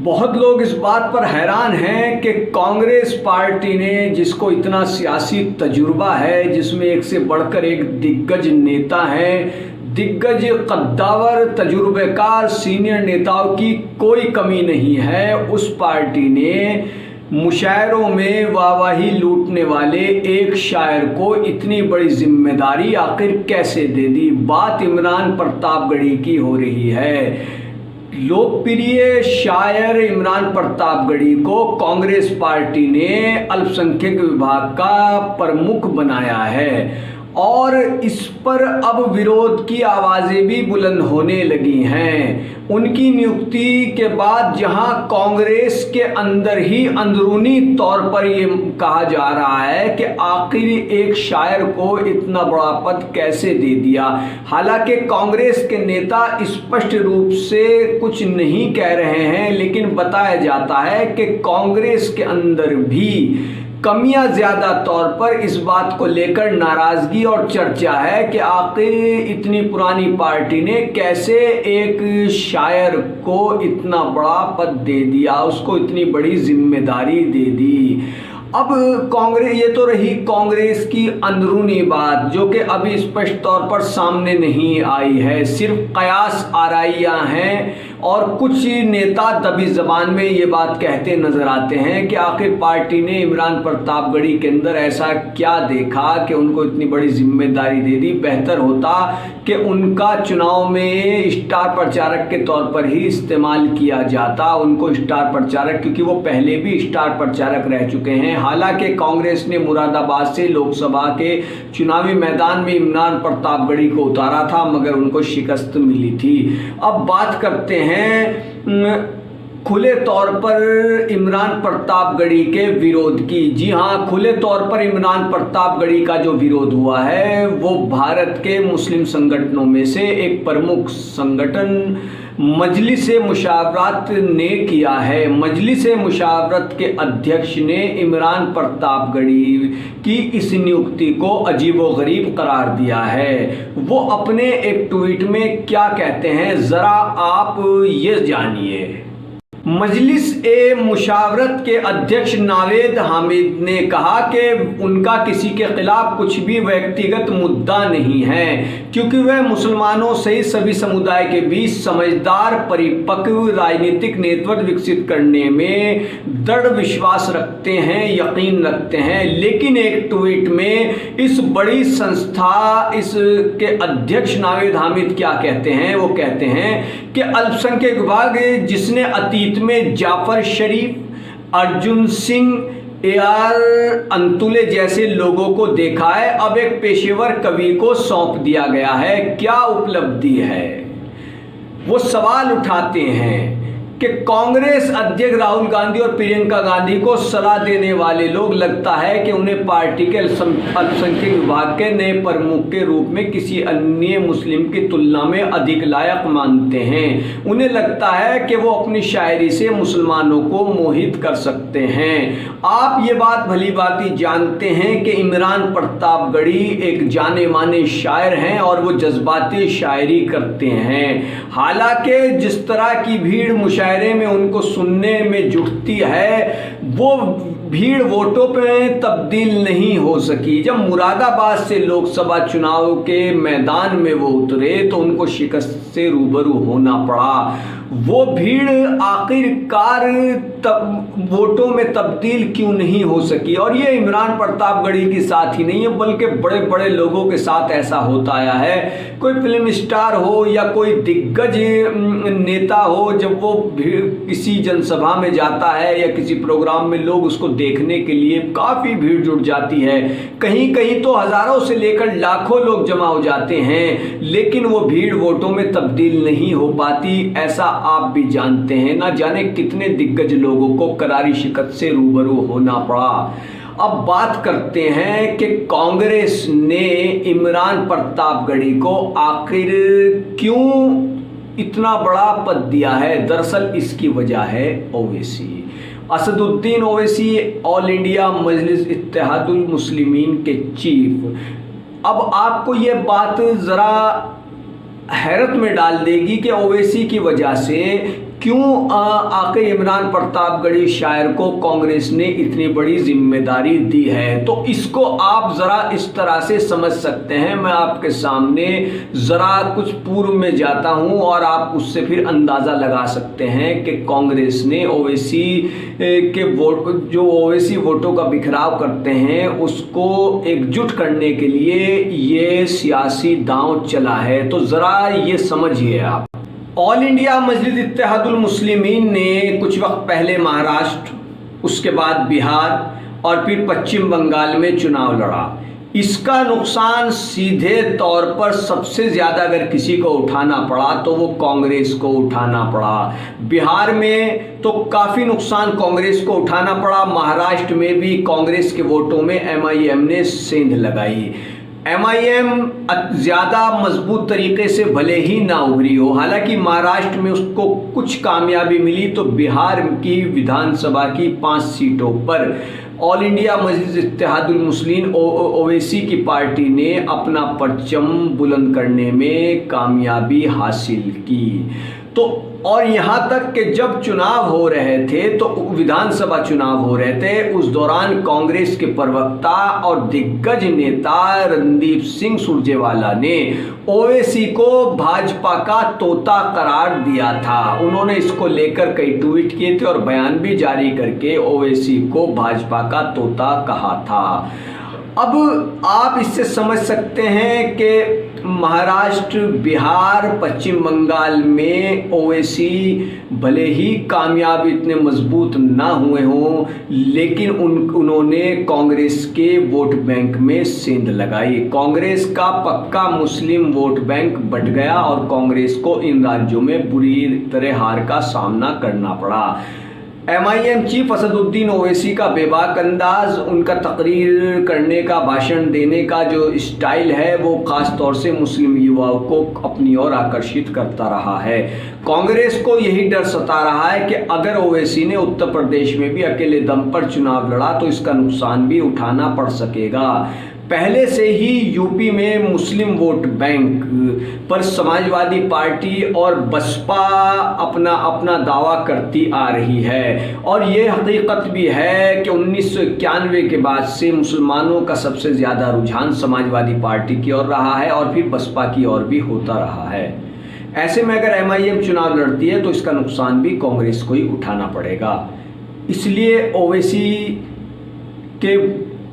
बहुत लोग इस बात पर हैरान हैं कि कांग्रेस पार्टी ने, जिसको इतना सियासी तजुर्बा है, जिसमें एक से बढ़कर एक दिग्गज नेता हैं, दिग्गज कद्दावर तजुर्बेकार सीनियर नेताओं की कोई कमी नहीं है, उस पार्टी ने मुशायरों में वाहवाही लूटने वाले एक शायर को इतनी बड़ी जिम्मेदारी आखिर कैसे दे दी। बात इमरान प्रतापगढ़ी की हो रही है। लोकप्रिय शायर इमरान प्रतापगढ़ी को कांग्रेस पार्टी ने अल्पसंख्यक विभाग का प्रमुख बनाया है और इस पर अब विरोध की आवाज़ें भी बुलंद होने लगी हैं। उनकी नियुक्ति के बाद जहां कांग्रेस के अंदर ही अंदरूनी तौर पर ये कहा जा रहा है कि आखिर एक शायर को इतना बड़ा पद कैसे दे दिया। हालांकि कांग्रेस के नेता स्पष्ट रूप से कुछ नहीं कह रहे हैं, लेकिन बताया जाता है कि कांग्रेस के अंदर भी कमियां ज़्यादा तौर पर इस बात को लेकर नाराज़गी और चर्चा है कि आखिर इतनी पुरानी पार्टी ने कैसे एक शायर को इतना बड़ा पद दे दिया, उसको इतनी बड़ी जिम्मेदारी दे दी। अब कांग्रेस, ये तो रही कांग्रेस की अंदरूनी बात जो कि अभी स्पष्ट तौर पर सामने नहीं आई है, सिर्फ कयास आराइयाँ हैं और कुछ नेता दबी जबान में ये बात कहते नजर आते हैं कि आखिर पार्टी ने इमरान प्रतापगढ़ी के अंदर ऐसा क्या देखा कि उनको इतनी बड़ी जिम्मेदारी दे दी। बेहतर होता कि उनका चुनाव में स्टार प्रचारक के तौर पर ही इस्तेमाल किया जाता, उनको स्टार प्रचारक, क्योंकि वो पहले भी स्टार प्रचारक रह चुके हैं। हालांकि कांग्रेस ने मुरादाबाद से लोकसभा के चुनावी मैदान में इमरान प्रतापगढ़ी को उतारा था, मगर उनको शिकस्त मिली थी। अब बात करते हैं खुले तौर पर इमरान प्रतापगढ़ी के विरोध की। जी हाँ, खुले तौर पर इमरान प्रतापगढ़ी का जो विरोध हुआ है वो भारत के मुस्लिम संगठनों में से एक प्रमुख संगठन मजलिस मुशावरत ने किया है। मजलिस मुशावरत के अध्यक्ष ने इमरान प्रतापगढ़ी की इस नियुक्ति को अजीबोगरीब करार दिया है। वो अपने एक ट्वीट में क्या कहते हैं, ज़रा आप ये जानिए। मजलिस ए मुशावरत के अध्यक्ष नावेद हामिद ने कहा कि उनका किसी के खिलाफ कुछ भी व्यक्तिगत मुद्दा नहीं है, क्योंकि वह मुसलमानों सहित सभी समुदाय के बीच समझदार परिपक्व राजनीतिक नेतृत्व विकसित करने में दृढ़ विश्वास रखते हैं, यकीन रखते हैं। लेकिन एक ट्वीट में इस बड़ी संस्था, इसके अध्यक्ष नावेद हामिद क्या कहते हैं, वो कहते हैं कि अल्पसंख्यक विभाग जिसने अतीत में जाफर शरीफ, अर्जुन सिंह, AR अंतुले जैसे लोगों को देखा है, अब एक पेशेवर कवि को सौंप दिया गया है। क्या उपलब्धि है? वो सवाल उठाते हैं कि कांग्रेस अध्यक्ष राहुल गांधी और प्रियंका गांधी को सलाह देने वाले लोग लगता है कि उन्हें पार्टी के अल्पसंख्यक विभाग के नए प्रमुख के रूप में किसी अन्य मुस्लिम की तुलना में अधिक लायक मानते हैं। उन्हें लगता है कि वो अपनी शायरी से मुसलमानों को मोहित कर सकते हैं। आप ये बात भली भांति जानते हैं कि इमरान प्रतापगढ़ी एक जाने माने शायर हैं और वो जज्बाती शायरी करते हैं। हालांकि जिस तरह की भीड़ मुशायरे में उनको सुनने में जुटती है, वो भीड़ वोटों पे तब्दील नहीं हो सकी। जब मुरादाबाद से लोकसभा चुनाव के मैदान में वो उतरे तो उनको शिकस्त से रूबरू होना पड़ा। वो भीड़ आखिरकार वोटों में तब्दील क्यों नहीं हो सकी? और ये इमरान प्रतापगढ़ी के साथ ही नहीं है, बल्कि बड़े बड़े लोगों के साथ ऐसा होता आया है। कोई फिल्म स्टार हो या कोई दिग्गज नेता हो, जब वो किसी जनसभा में जाता है या किसी प्रोग्राम में, लोग उसको देखने के लिए काफ़ी भीड़ जुट जाती है। कहीं कहीं तो हज़ारों से लेकर लाखों लोग जमा हो जाते हैं, लेकिन वो भीड़ वोटों में तब्दील नहीं हो पाती। ऐसा आप भी जानते हैं। ना जाने कितने दिग्गज लोगों को करारी शिकस्त से रूबरू होना पड़ा। अब बात करते हैं कि कांग्रेस ने इमरान प्रतापगढ़ी को आखिर क्यों इतना बड़ा पद दिया है। दरअसल इसकी वजह है ओवैसी, असदुद्दीन ओवैसी, ऑल इंडिया मजलिस इत्तेहादुल मुस्लिमीन के चीफ। अब आपको ये बात ज़रा हैरत में डाल देगी कि ओवैसी की वजह से क्यों आके इमरान प्रतापगढ़ी शायर को कांग्रेस ने इतनी बड़ी जिम्मेदारी दी है, तो इसको आप ज़रा इस तरह से समझ सकते हैं। मैं आपके सामने ज़रा कुछ पूर्व में जाता हूं और आप उससे फिर अंदाज़ा लगा सकते हैं कि कांग्रेस ने ओवैसी के वोट, जो ओवैसी वोटों का बिखराव करते हैं, उसको एकजुट करने के लिए ये सियासी दांव चला है। तो ज़रा ये समझिए आप। ऑल इंडिया मजलिस इत्तेहादुल मुस्लिमीन ने कुछ वक्त पहले महाराष्ट्र, उसके बाद बिहार और फिर पश्चिम बंगाल में चुनाव लड़ा। इसका नुकसान सीधे तौर पर सबसे ज़्यादा अगर किसी को उठाना पड़ा तो वो कांग्रेस को उठाना पड़ा। बिहार में तो काफ़ी नुकसान कांग्रेस को उठाना पड़ा। महाराष्ट्र में भी कांग्रेस के वोटों में एमआईएम ने सेंध लगाई। एमआईएम ज़्यादा मजबूत तरीके से भले ही ना उभरी हो, हालांकि महाराष्ट्र में उसको कुछ कामयाबी मिली, तो बिहार की विधानसभा की 5 सीटों पर ऑल इंडिया मजलिस इत्तेहादुल मुस्लिमीन ओवैसी की पार्टी ने अपना परचम बुलंद करने में कामयाबी हासिल की। तो और यहाँ तक कि जब चुनाव हो रहे थे, तो विधानसभा चुनाव हो रहे थे, उस दौरान कांग्रेस के प्रवक्ता और दिग्गज नेता रणदीप सिंह सुरजेवाला ने ओवैसी को भाजपा का तोता करार दिया था। उन्होंने इसको लेकर कई ट्वीट किए थे और बयान भी जारी करके ओवैसी को भाजपा का तोता कहा था। अब आप इससे समझ सकते हैं कि महाराष्ट्र, बिहार, पश्चिम बंगाल में ओवैसी भले ही कामयाब इतने मजबूत ना हुए हों, लेकिन उन्होंने कांग्रेस के वोट बैंक में सेंध लगाई। कांग्रेस का पक्का मुस्लिम वोट बैंक बट गया और कांग्रेस को इन राज्यों में बुरी तरह हार का सामना करना पड़ा। एमआईएम चीफ असदुद्दीन ओवैसी का बेबाक अंदाज, उनका तकरीर करने का, भाषण देने का जो स्टाइल है, वो खास तौर से मुस्लिम युवाओं को अपनी ओर आकर्षित करता रहा है। कांग्रेस को यही डर सता रहा है कि अगर ओवैसी ने उत्तर प्रदेश में भी अकेले दम पर चुनाव लड़ा तो इसका नुकसान भी उठाना पड़ सकेगा। पहले से ही यूपी में मुस्लिम वोट बैंक पर समाजवादी पार्टी और बसपा अपना दावा करती आ रही है, और ये हकीकत भी है कि 1991 के बाद से मुसलमानों का सबसे ज़्यादा रुझान समाजवादी पार्टी की ओर रहा है और फिर बसपा की ओर भी होता रहा है। ऐसे में अगर एमआईएम चुनाव लड़ती है तो इसका नुकसान भी कांग्रेस को ही उठाना पड़ेगा। इसलिए ओवैसी के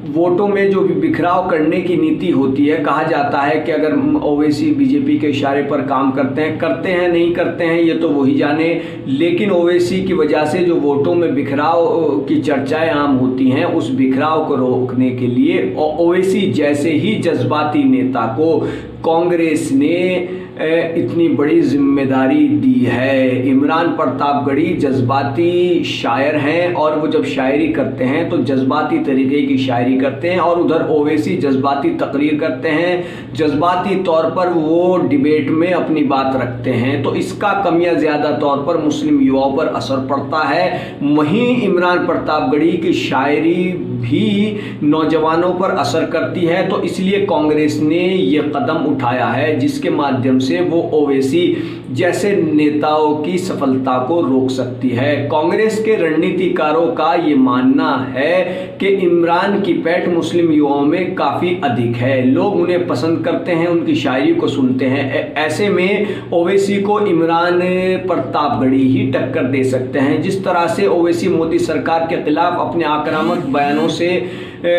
वोटों में जो बिखराव करने की नीति होती है, कहा जाता है कि अगर ओवैसी बीजेपी के इशारे पर काम करते हैं नहीं करते हैं ये तो वही जाने, लेकिन ओवैसी की वजह से जो वोटों में बिखराव की चर्चाएं आम होती हैं, उस बिखराव को रोकने के लिए ओवैसी जैसे ही जज्बाती नेता को कांग्रेस ने इतनी बड़ी जिम्मेदारी दी है। इमरान प्रतापगढ़ी जज्बाती शायर हैं और वो जब शायरी करते हैं तो जज्बाती तरीके की शायरी करते हैं, और उधर ओवैसी जज्बाती तकरीर करते हैं, जज्बाती तौर पर वो डिबेट में अपनी बात रखते हैं। तो इसका कमियां ज़्यादा तौर पर मुस्लिम युवाओं पर असर पड़ता है। वहीं इमरान प्रतापगढ़ी की शायरी भी नौजवानों पर असर करती है। तो इसलिए कांग्रेस ने ये कदम उठाया है जिसके माध्यम से वो ओवैसी जैसे नेताओं की सफलता को रोक सकती है। कांग्रेस के रणनीतिकारों का ये मानना है कि इमरान की पैठ मुस्लिम युवाओं में काफ़ी अधिक है, लोग उन्हें पसंद करते हैं, उनकी शायरी को सुनते हैं। ऐसे में ओवैसी को इमरान प्रतापगढ़ी ही टक्कर दे सकते हैं। जिस तरह से ओवैसी मोदी सरकार के खिलाफ अपने आक्रामक बयानों से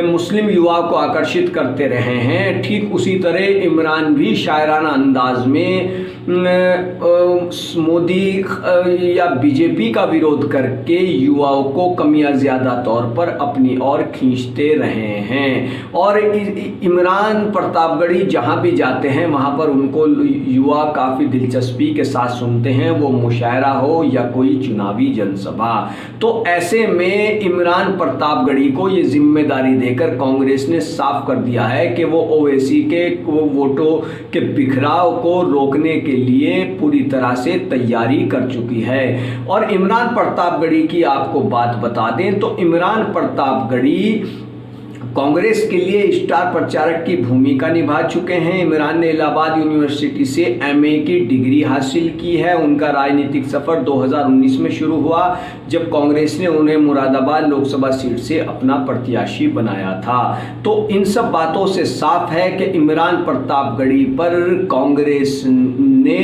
मुस्लिम युवाओं को आकर्षित करते रहे हैं, ठीक उसी तरह इमरान भी शायराना अंदाज में मोदी या बीजेपी का विरोध करके युवाओं को कमियां ज़्यादा तौर पर अपनी ओर खींचते रहे हैं। और इमरान प्रतापगढ़ी जहां भी जाते हैं वहां पर उनको युवा काफ़ी दिलचस्पी के साथ सुनते हैं, वो मुशायरा हो या कोई चुनावी जनसभा। तो ऐसे में इमरान प्रतापगढ़ी को ये जिम्मेदारी देकर कांग्रेस ने साफ कर दिया है कि वो ओवैसी के वोटों के बिखराव को रोकने के लिए पूरी तरह से तैयारी कर चुकी है। और इमरान प्रतापगढ़ी की आपको बात बता दें तो इमरान प्रतापगढ़ी कांग्रेस के लिए स्टार प्रचारक की भूमिका निभा चुके हैं। इमरान ने इलाहाबाद यूनिवर्सिटी से एमए की डिग्री हासिल की है। उनका राजनीतिक सफर 2019 में शुरू हुआ, जब कांग्रेस ने उन्हें मुरादाबाद लोकसभा सीट से अपना प्रत्याशी बनाया था। तो इन सब बातों से साफ है कि इमरान प्रतापगढ़ी पर कांग्रेस ने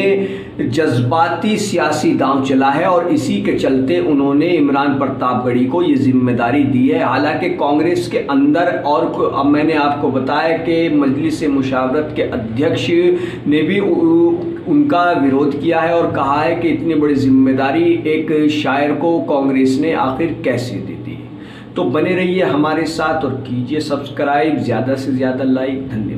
जज्बाती सियासी दांव चला है और इसी के चलते उन्होंने इमरान प्रतापगढ़ी को ये जिम्मेदारी दी है। हालांकि कांग्रेस के अंदर और अब मैंने आपको बताया कि मजलिस मुशावरत के अध्यक्ष ने भी उनका विरोध किया है और कहा है कि इतनी बड़ी जिम्मेदारी एक शायर को कांग्रेस ने आखिर कैसे दे दी। तो बने रहिए हमारे साथ और कीजिए सब्सक्राइब, ज़्यादा से ज़्यादा लाइक। धन्यवाद।